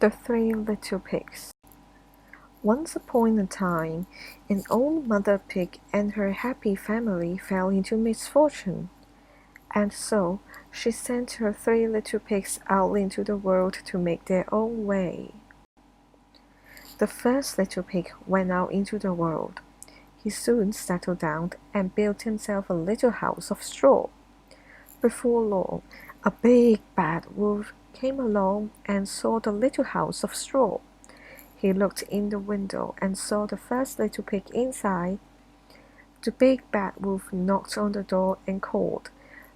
The Three Little Pigs. Once upon a time, an old mother pig and her happy family fell into misfortune, and so she sent her three little pigs out into the world to make their own way. The first little pig went out into the world. He soon settled down and built himself a little house of straw. Before long, a big bad wolf came along and saw the little house of straw. He looked in the window and saw the first little pig inside. The big bad wolf knocked on the door and called,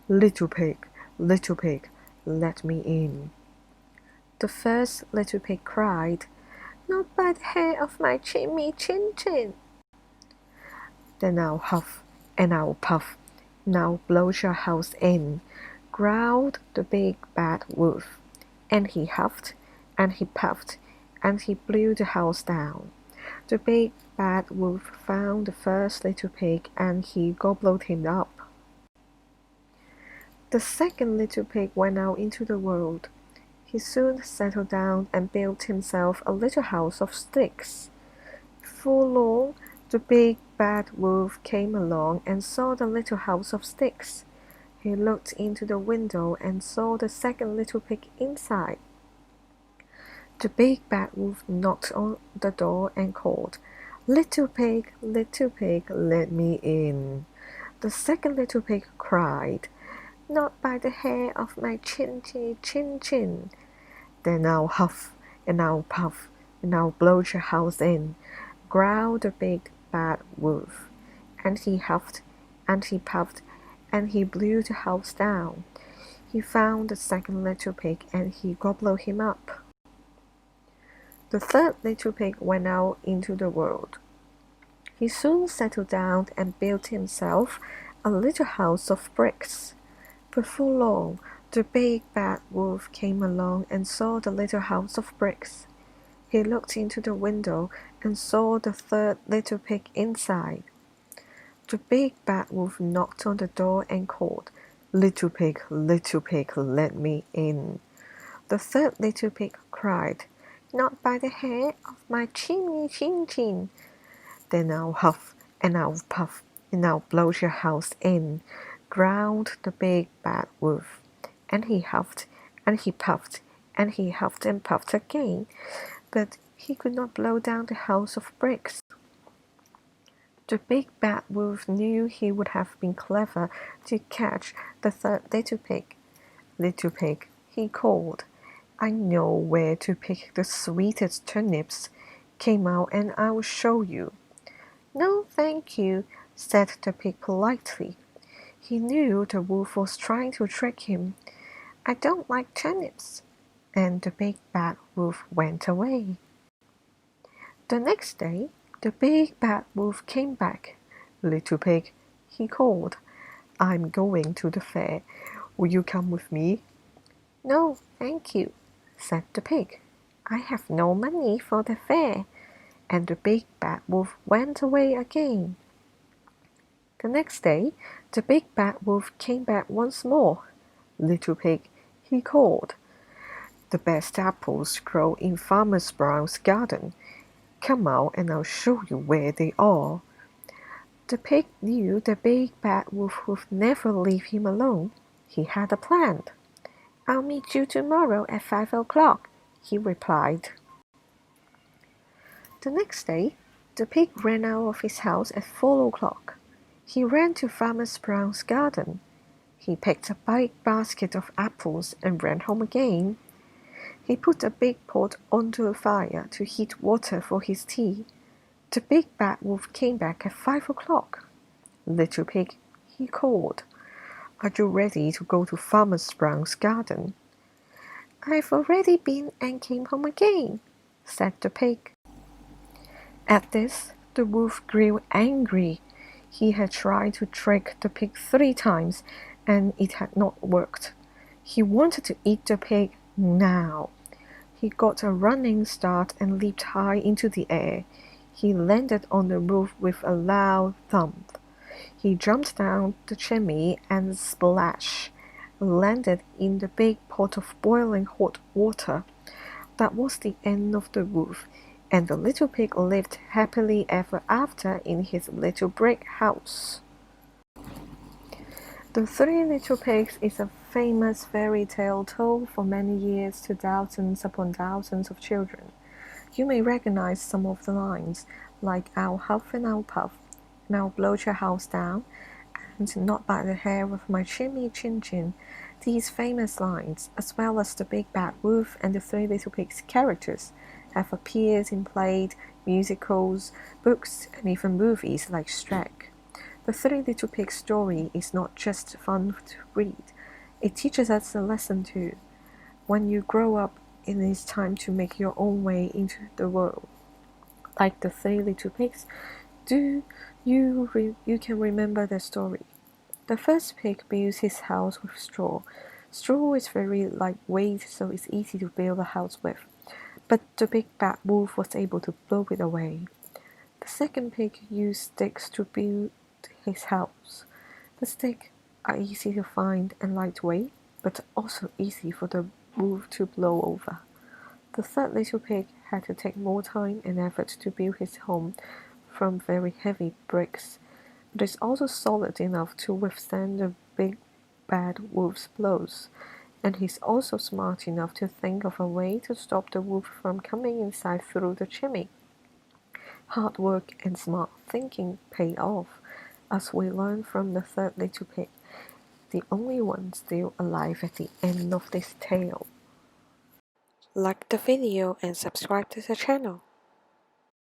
little pig, let me in." The first little pig cried, "Not by the hair of my chimney chin chin." "Then I'll huff and I'll puff, now blow your house in," growled the big bad wolf, and he huffed and he puffed and he blew the house down. The big bad wolf found the first little pig and he gobbled him up. The second little pig went out into the world. He soon settled down and built himself a little house of sticks. Before long, the big bad wolf came along and saw the little house of sticks. He looked into the window and saw the second little pig inside. The big bad wolf knocked on the door and called, little pig, let me in." The second little pig cried, "Not by the hair of my chin chin." "Then I'll huff and I'll puff and I'll blow your house in," growled the big bad wolf, and he huffed and he puffed and he blew the house down. He found the second little pig and he gobbled him up. The third little pig went out into the world. He soon settled down and built himself a little house of bricks. Before long, the big bad wolf came along and saw the little house of bricks. He looked into the window and saw the third little pig inside. The big bad wolf knocked on the door and called, little pig, let me in." The third little pig cried, "Not by the hair of my chimney chin." "Then I'll huff and I'll puff and I'll blow your house in," growled the big bad wolf, and he huffed and he puffed and he huffed and puffed again, but he could not blow down the house of bricks. The big bad wolf knew he would have been clever to catch the third little pig. "Little pig," he called, "I know where to pick the sweetest turnips. Come out and I will show you." "No, thank you," said the pig politely. He knew the wolf was trying to trick him. "I don't like turnips." And the big bad wolf went away. The next day, the big bad wolf came back. "Little pig," he called, "I'm going to the fair. Will you come with me?" "No, thank you," said the pig. "I have no money for the fair." And the big bad wolf went away again. The next day, the big bad wolf came back once more. "Little pig," he called, "the best apples grow in Farmer Brown's garden. Come out and I'll show you where they are." The pig knew the big bad wolf would never leave him alone. He had a plan. "I'll meet you tomorrow at 5 o'clock," he replied. The next day, the pig ran out of his house at 4 o'clock. He ran to Farmer Brown's garden. He picked a big basket of apples and ran home again. He put a big pot onto a fire to heat water for his tea. The big bad wolf came back at 5 o'clock. "Little pig," he called, "are you ready to go to Farmer Brown's garden?" "I've already been and came home again," said the pig. At this, the wolf grew angry. He had tried to trick the pig 3 times, and it had not worked. He wanted to eat the pig now. He got a running start and leaped high into the air. He landed on the roof with a loud thump. He jumped down the chimney and splash! Landed in the big pot of boiling hot water. That was the end of the wolf, and the little pig lived happily ever after in his little brick house. The Three Little Pigs is a famous fairy tale told for many years to thousands upon thousands of children. You may recognize some of the lines, like "I'll huff and I'll puff, and I'll blow your house down," and "Not by the hair of my chimney chin chin." These famous lines, as well as the Big Bad Wolf and the Three Little Pigs characters, have appeared in plays, musicals, books, and even movies like Shrek. The Three Little Pigs story is not just fun to read, it teaches us a lesson too. When you grow up, it is time to make your own way into the world. Like the Three Little Pigs, you can remember the story. The first pig builds his house with straw. Straw is very lightweight, so it's easy to build a house with. But the big bad wolf was able to blow it away. The second pig used sticks to build his house. The sticks are easy to find and lightweight, but also easy for the wolf to blow over. The third little pig had to take more time and effort to build his home from very heavy bricks, but is also solid enough to withstand the big bad wolf's blows. And he's also smart enough to think of a way to stop the wolf from coming inside through the chimney. Hard work and smart thinking pay off, as we learn from the third little pig, the only one still alive at the end of this tale. Like the video and subscribe to the channel.